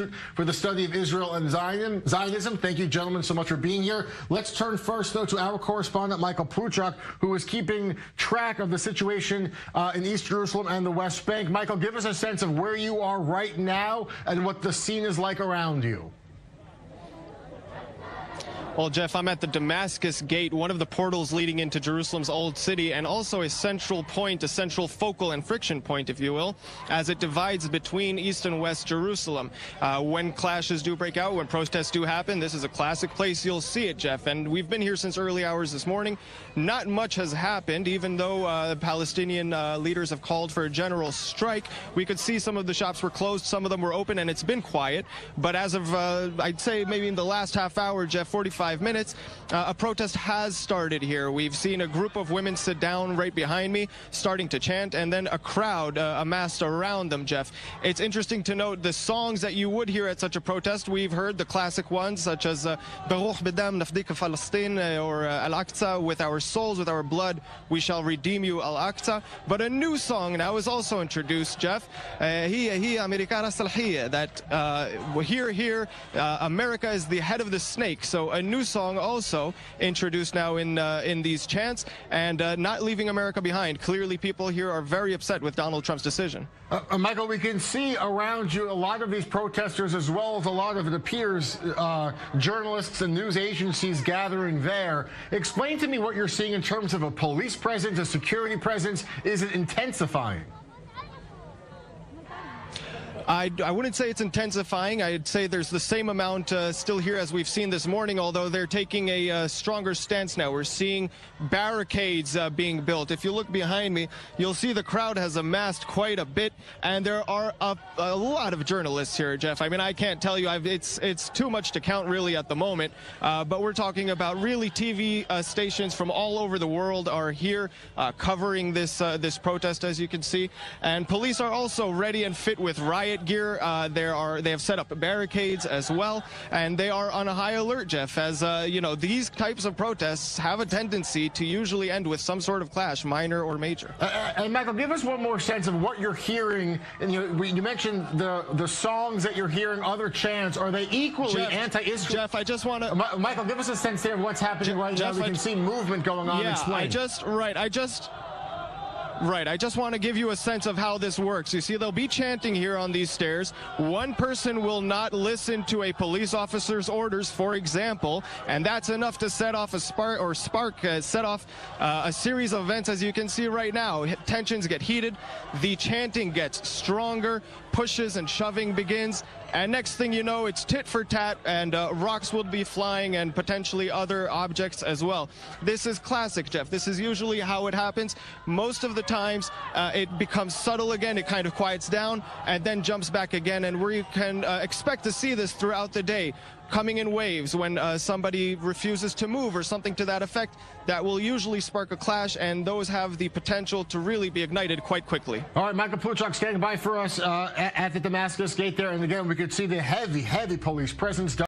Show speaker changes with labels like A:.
A: Institute for the Study of Israel and Zionism. Thank you, gentlemen, so much for being here. Let's turn first, though, to our correspondent, Michael Pluchak, who is keeping track of the situation in East Jerusalem and the West Bank. Michael, give us a sense of where you are right now and what the scene is like around you.
B: Well, Jeff, I'm at the Damascus Gate, one of the portals leading into Jerusalem's Old City, and also a central point, a central focal and friction point, if you will, as it divides between East and West Jerusalem. When clashes do break out, when protests do happen, this is a classic place you'll see it, Jeff. And we've been here since early hours this morning. Not much has happened, even though Palestinian leaders have called for a general strike. We could see some of the shops were closed, some of them were open, and it's been quiet. But as of, I'd say maybe in the last half hour, Jeff, 45 minutes, a protest has started here. We've seen a group of women sit down right behind me, starting to chant, and then a crowd amassed around them, Jeff. It's interesting to note the songs that you would hear at such a protest. We've heard the classic ones, such as Baruch B'dam Nafdik Palestine or Al-Aqsa, with our souls, with our blood, we shall redeem you, Al-Aqsa. But a new song now is also introduced, Jeff. Here, America is the head of the snake. So a new song also introduced now in these chants, and not leaving America behind. Clearly, people here are very upset with Donald Trump's decision.
A: Michael, we can see around you a lot of these protesters, as well as a lot of, it appears, journalists and news agencies gathering there. Explain to me what you're seeing in terms of a police presence, a security presence. Is it intensifying?
B: I wouldn't say it's intensifying. I'd say there's the same amount still here as we've seen this morning, although they're taking a stronger stance now. We're seeing barricades being built. If you look behind me, you'll see the crowd has amassed quite a bit, and there are a lot of journalists here, Jeff. I mean, I can't tell you. It's too much to count really at the moment, but we're talking about really TV stations from all over the world are here covering this protest, as you can see, and police are also ready and fit with riot gear. They have set up barricades as well, and they are on a high alert, Jeff, as you know, these types of protests have a tendency to usually end with some sort of clash, minor or major.
A: And Michael, give us one more sense of what you're hearing. And you mentioned the songs that you're hearing, other chants. Are they equally anti-Israel?
B: Jeff, I just want to...
A: Michael, give us a sense there of what's happening right now. We can see movement going on.
B: Yeah,
A: Explain.
B: I just want to give you a sense of how this works. You see, they'll be chanting here on these stairs. One person will not listen to a police officer's orders, for example, and that's enough to set off a set off a series of events, as you can see right now. Tensions get heated, the chanting gets stronger, pushes and shoving begins, and next thing you know, it's tit for tat, and rocks will be flying and potentially other objects as well. This is classic, Jeff. This is usually how it happens. Most of the times, it becomes subtle again, it kind of quiets down, and then jumps back again, and we can expect to see this throughout the day, coming in waves. When somebody refuses to move or something to that effect, that will usually spark a clash, and those have the potential to really be ignited quite quickly.
A: All right, Michael Pluchak standing by for us at the Damascus Gate there, and again, we could see the heavy police presence.